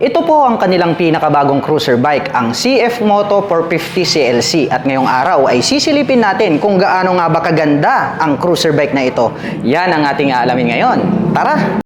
Ito po ang kanilang pinakabagong cruiser bike, ang CF Moto 450 CLC. At ngayong araw ay sisilipin natin kung gaano nga ba kaganda ang cruiser bike na ito. Yan ang ating aalamin ngayon. Tara!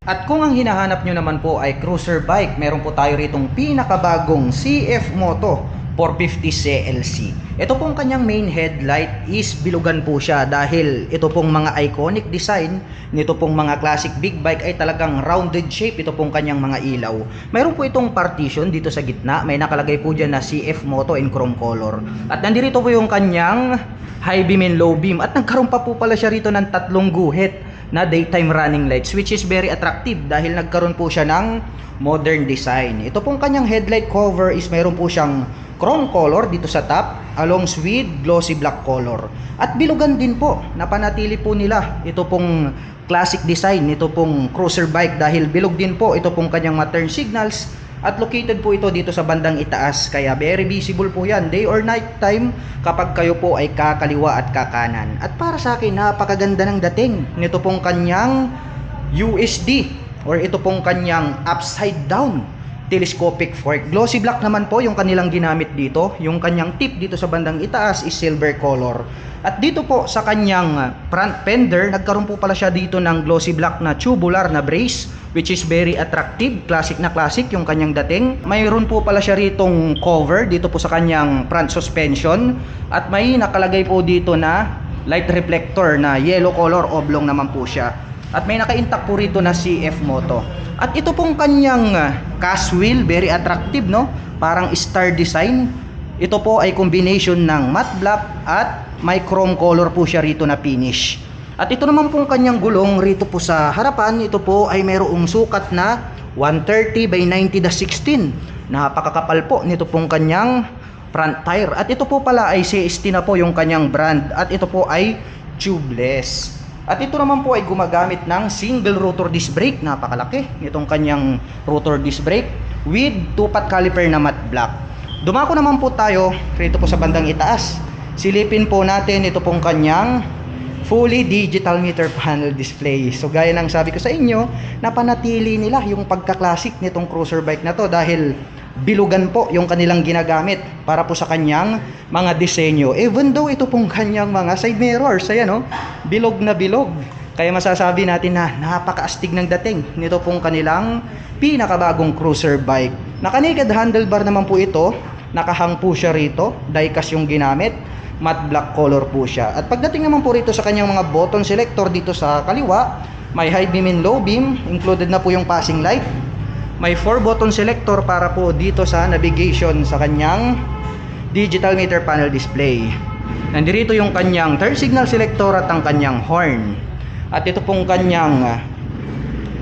At kung ang hinahanap nyo naman po ay cruiser bike, meron po tayo ritong pinakabagong CF Moto 450 CLC. Ito pong kanyang main headlight is bilugan po siya dahil ito pong mga iconic design nito pong mga classic big bike ay talagang rounded shape. Ito pong kanyang mga ilaw. Mayroon po itong partition dito sa gitna. May nakalagay po dyan na CF Moto in chrome color. At nandito po yung kanyang high beam and low beam. At nagkaroon pa po pala siya rito ng tatlong guhit na daytime running lights, which is very attractive dahil nagkaroon po siya ng modern design. Ito pong kanyang headlight cover is mayroon po siyang chrome color dito sa top along with glossy black color. At bilugan din po, napanatili po nila ito pong classic design nito pong cruiser bike dahil bilog din po ito pong kanyang turn signals. At located po ito dito sa bandang itaas, kaya very visible po yan day or night time kapag kayo po ay kakaliwa at kakanan. At para sa akin, napakaganda ng dating nito pong kanyang USD or ito pong kanyang upside down telescopic fork. Glossy black naman po yung kanilang ginamit dito. Yung kanyang tip dito sa bandang itaas is silver color. At dito po sa kanyang front fender, nagkaroon po pala siya dito ng glossy black na tubular na brace, which is very attractive. Classic na classic yung kanyang dating. Mayroon po pala siya ritong cover dito po sa kanyang front suspension. At may nakalagay po dito na light reflector na yellow color, oblong naman po siya. At may naka-intact po rito na CF Moto. At ito pong kanyang cast wheel, very attractive, no? Parang star design. Ito po ay combination ng matte black at may chrome color po siya rito na finish. At ito naman pong kanyang gulong rito po sa harapan, ito po ay mayroong sukat na 130 by 90/16. Napakakapal po nito pong kanyang front tire. At ito po pala ay CST na po yung kanyang brand. At ito po ay tubeless. At ito naman po ay gumagamit ng single rotor disc brake. Napakalaki nitong kanyang rotor disc brake with 2-pot caliper na matte black. Dumako naman po tayo rito po sa bandang itaas. Silipin po natin ito pong kanyang fully digital meter panel display. So gaya ng sabi ko sa inyo, napanatili nila yung pagka-classic nitong cruiser bike na to dahil bilugan po yung kanilang ginagamit para po sa kanyang mga disenyo. Even though ito pong kanyang mga side mirrors, ayan o, bilog na bilog. Kaya masasabi natin na napakaastig ng dating nito pong kanilang pinakabagong cruiser bike. Naka-naked handlebar naman po ito, nakahang po siya rito, diecast yung ginamit, matte black color po siya. At pagdating naman po rito sa kanyang mga button selector dito sa kaliwa, may high beam and low beam, included na po yung passing light. May 4 button selector para po dito sa navigation sa kanyang digital meter panel display. Nandito yung kanyang turn signal selector at ang kanyang horn. At ito pong kanyang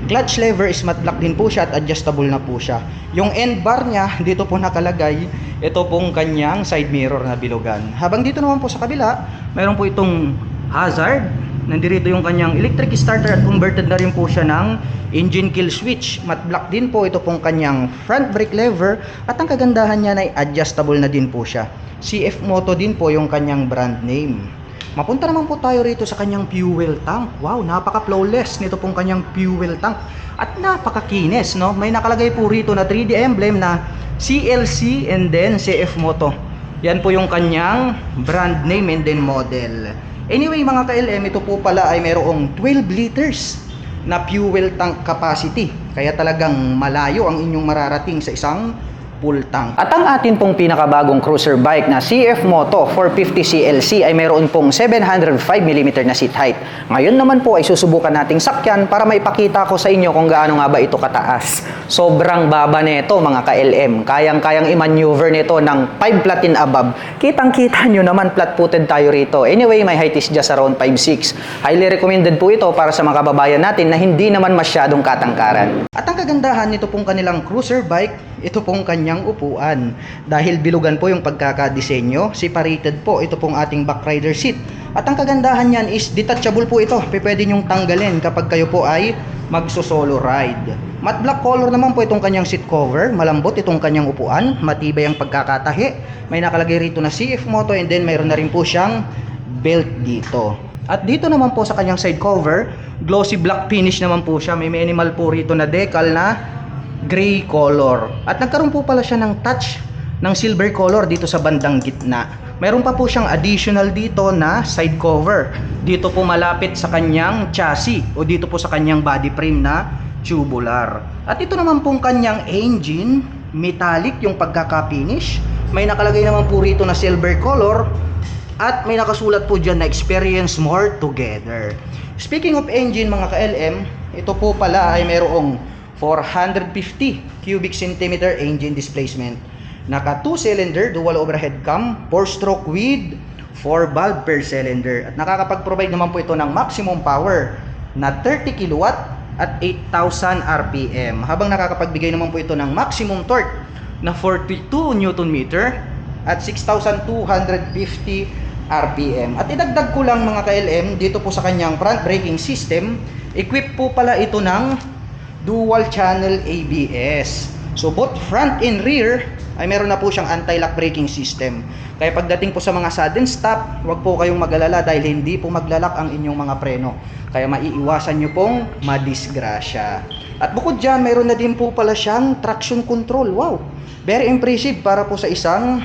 clutch lever is matte black din po siya at adjustable na po siya. Yung end bar niya, dito po nakalagay, ito pong kanyang side mirror na bilugan. Habang dito naman po sa kabila, mayroon po itong hazard. Nandito yung kanyang electric starter at converted na rin po siya ng engine kill switch. Matte black din po ito pong kanyang front brake lever at ang kagandahan niya ay adjustable na din po siya. CF Moto din po yung kanyang brand name. Mapunta naman po tayo rito sa kanyang fuel tank. Wow, napaka-flawless nito pong kanyang fuel tank at napakakinis, no? May nakalagay po rito na 3D emblem na CLC and then CF Moto. Yan po yung kanyang brand name and then model. Anyway mga ka-LM, ito po pala ay mayroong 12 liters na fuel tank capacity. Kaya talagang malayo ang inyong mararating sa isang full tank. At ang atin pong pinakabagong cruiser bike na CF Moto 450 CLC ay mayroon pong 705mm na seat height. Ngayon naman po ay susubukan nating sakyan para maipakita ko sa inyo kung gaano nga ba ito kataas. Sobrang baba nito mga ka-LM. Kayang-kayang i-maneuver nito ng 5 flat and above. Kitang-kita nyo naman flat-footed tayo rito. Anyway, my height is just around 5'6". Highly recommended po ito para sa mga kababayan natin na hindi naman masyadong katangkaran. At ang kagandahan nito pong kanilang cruiser bike, ito pong kanyang upuan. Dahil bilugan po yung pagkakadisenyo, separated po ito pong ating back rider seat. At ang kagandahan niyan is detachable po ito. Pwede nyong tanggalin kapag kayo po ay magso-solo ride. Matte black color naman po itong kanyang seat cover. Malambot itong kanyang upuan. Matibay ang pagkakatahi. May nakalagay rito na CF Moto, and then mayroon na rin po siyang belt dito. At dito naman po sa kanyang side cover, glossy black finish naman po siya. May minimal po rito na decal na gray color. At nagkaroon po pala siya ng touch ng silver color dito sa bandang gitna. Meron pa po siyang additional dito na side cover. Dito po malapit sa kanyang chassis o dito po sa kanyang body frame na tubular. At ito naman pong kanyang engine, metallic yung pagkaka-finish. May nakalagay naman po rito na silver color. At may nakasulat po dyan na experience more together. Speaking of engine mga ka-LM, ito po pala ay mayroong 450 cubic centimeter engine displacement. Naka 2-cylinder dual overhead cam, 4-stroke with 4 valve per cylinder. At nakakapag-provide naman po ito ng maximum power na 30 kilowatt at 8,000 RPM. Habang nakakapagbigay naman po ito ng maximum torque na 42 Newton meter at 6,250 RPM. At idagdag ko lang mga ka-LM, dito po sa kanyang front braking system, equipped po pala ito ng dual channel ABS. So both front and rear ay meron na po siyang anti-lock braking system. Kaya pagdating po sa mga sudden stop, huwag po kayong mag-alala dahil hindi po maglalak ang inyong mga preno. Kaya maiiwasan nyo pong madisgrasya. At bukod dyan, meron na din po pala siyang traction control. Wow! Very impressive para po sa isang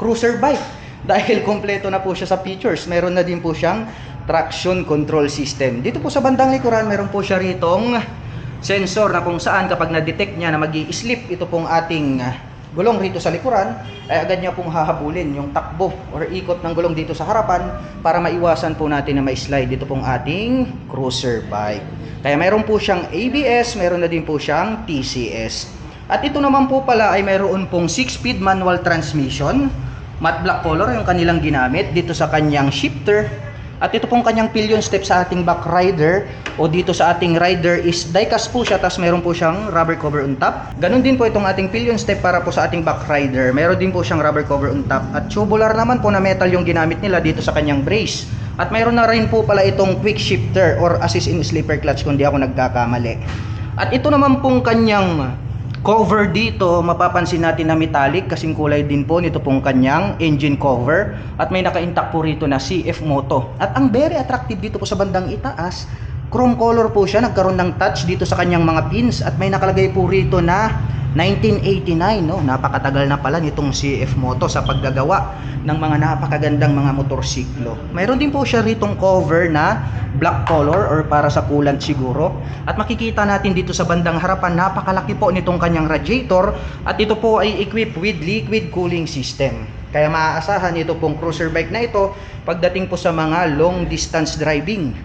cruiser bike. Dahil kompleto na po siya sa features, meron na din po siyang traction control system. Dito po sa bandang likuran, meron po siya ritong sensor na kung saan kapag na-detect niya na mag-i-slip ito pong ating gulong rito sa likuran, ay agad niya pong hahabulin yung takbo or ikot ng gulong dito sa harapan para maiwasan po natin na ma-slide dito pong ating cruiser bike. Kaya meron po siyang ABS, meron na din po siyang TCS. At ito naman po pala ay meron pong 6-speed manual transmission. Matte black color yung kanilang ginamit dito sa kanyang shifter. At ito pong kanyang pillion step sa ating back rider o dito sa ating rider is die-cast po siya, tapos meron po siyang rubber cover on top. Ganun din po itong ating pillion step para po sa ating back rider. Meron din po siyang rubber cover on top. At tubular naman po na metal yung ginamit nila dito sa kanyang brace. At meron na rin po pala itong quick shifter or assist in sleeper clutch kung di ako nagkakamali. At ito naman pong kanyang cover dito, mapapansin natin na metallic, kasing kulay din po nito pong kanyang engine cover. At may naka-intact po rito na CF Moto. At ang very attractive dito po sa bandang itaas, chrome color po siya, nagkaroon ng touch dito sa kanyang mga pins. At may nakalagay po rito na 1989, no? Napakatagal na pala nitong CF Moto sa paggagawa ng mga napakagandang mga motorsiklo. Mayroon din po siya ritong cover na black color or para sa coolant siguro. At makikita natin dito sa bandang harapan, napakalaki po nitong kanyang radiator. At ito po ay equipped with liquid cooling system. Kaya maaasahan ito pong cruiser bike na ito pagdating po sa mga long distance driving.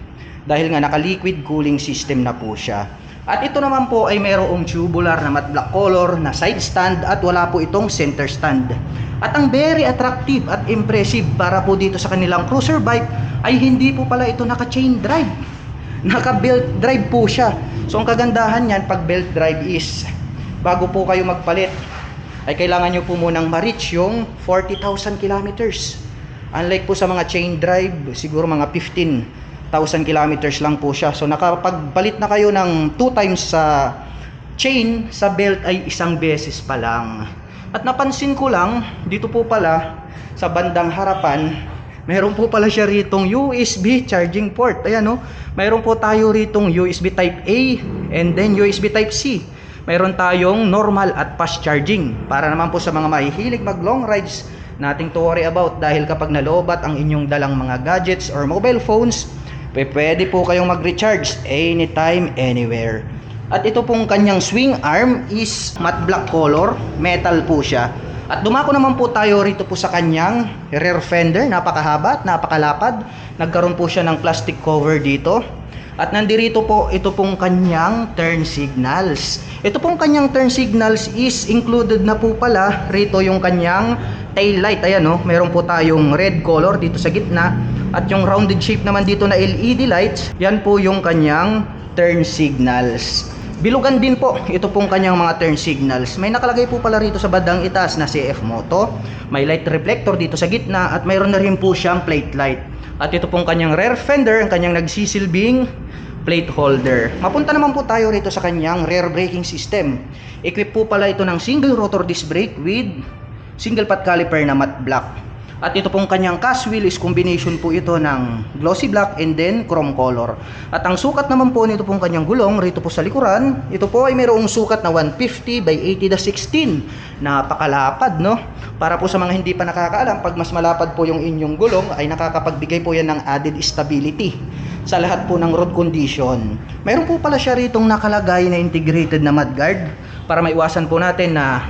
Dahil nga naka-liquid cooling system na po siya. At ito naman po ay mayroong tubular na matte black color na side stand at wala po itong center stand. At ang very attractive at impressive para po dito sa kanilang cruiser bike ay hindi po pala ito naka-chain drive. Naka-belt drive po siya. So ang kagandahan niyan pag belt drive is bago po kayo magpalit ay kailangan nyo po munang ma-reach yung 40,000 kilometers. Unlike po sa mga chain drive, siguro mga 15,000 kilometers lang po siya. So nakapagpalit na kayo ng 2 times sa chain, sa belt ay isang beses pa lang. At napansin ko lang, dito po pala sa bandang harapan, meron po pala siya ritong USB charging port. Ayan no, meron po tayo ritong USB type A and then USB type C. Meron tayong normal at fast charging para naman po sa mga mahihilig mag long rides, nothing to worry about dahil kapag nalobat ang inyong dalang mga gadgets or mobile phones, pwede po kayong mag-recharge anytime, anywhere. At ito pong kanyang swing arm is matte black color, metal po siya. At dumako naman po tayo rito po sa kanyang rear fender, napakahaba at napakalapad. Nagkaroon po siya ng plastic cover dito. At nandirito po ito pong kanyang turn signals. Ito pong kanyang turn signals is included na po pala rito yung kanyang tail light. Ayan no, meron po tayong red color dito sa gitna. At yung rounded shape naman dito na LED lights, yan po yung kanyang turn signals. Bilugan din po, ito pong kanyang mga turn signals. May nakalagay po pala rito sa bandang itaas na CF Moto. May light reflector dito sa gitna at mayroon na rin po siyang plate light. At ito pong kanyang rear fender, ang kanyang nagsisilbing plate holder. Mapunta naman po tayo rito sa kanyang rear braking system. Equip po pala ito ng single rotor disc brake with single pot caliper na matte black. At ito pong kanyang cast wheel is combination po ito ng glossy black and then chrome color. At ang sukat naman po nito pong kanyang gulong rito po sa likuran, ito po ay mayroong sukat na 150 by 80/16. Napakalapad, no? Para po sa mga hindi pa nakakaalam, pag mas malapad po yung inyong gulong ay nakakapagbigay po yan ng added stability sa lahat po ng road condition. Mayroon po pala siya ritong nakalagay na integrated na mudguard para maiwasan po natin na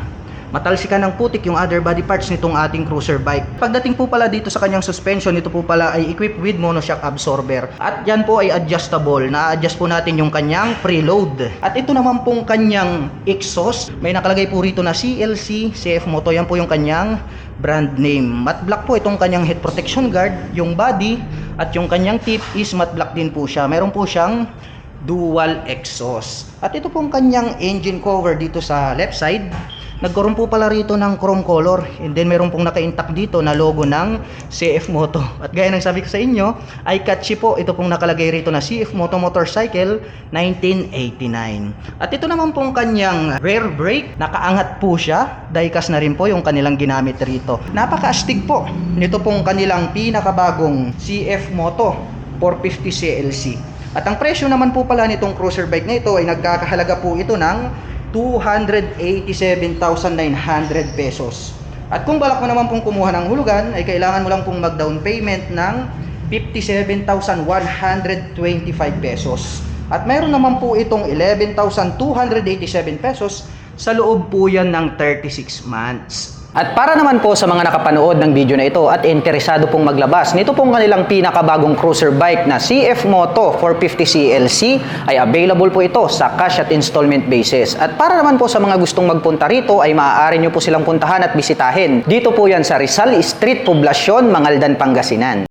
matalsikan ng putik yung other body parts nitong ating cruiser bike. Pagdating po pala dito sa kanyang suspension, ito po pala ay equipped with monoshock absorber. At yan po ay adjustable. Na-adjust po natin yung kanyang preload. At ito naman pong kanyang exhaust. May nakalagay po rito na CLC CF Moto. Yan po yung kanyang brand name. Matte black po itong kanyang head protection guard. Yung body at yung kanyang tip is matte black din po siya. Meron po siyang dual exhaust. At ito pong kanyang engine cover dito sa left side. Nagkaroon po pala rito ng chrome color, and then meron pong naka-intact dito na logo ng CF Moto. At gaya ng sabi ko sa inyo, ay catchy po. Ito pong nakalagay rito na CF Moto Motorcycle 1989. At ito naman pong kanyang rear brake, nakaangat po siya. Diecast na rin po yung kanilang ginamit rito. Napaka-astig po nito pong kanilang pinakabagong CF Moto 450 CLC. At ang presyo naman po pala nitong cruiser bike na ito ay nagkakahalaga po ito ng 287,900 pesos. At kung balak mo naman pong kumuha ng hulugan, ay kailangan mo lang pong mag-down payment ng 57,125 pesos. At mayroon naman po itong 11,287 pesos sa loob po yan ng 36 months. At para naman po sa mga nakapanood ng video na ito at interesado pong maglabas nito pong kanilang pinakabagong cruiser bike na CF Moto 450 CLC ay available po ito sa cash at installment basis. At para naman po sa mga gustong magpunta rito ay maaari nyo po silang puntahan at bisitahin. Dito po yan sa Rizal Street, Poblacion, Mangaldan, Pangasinan.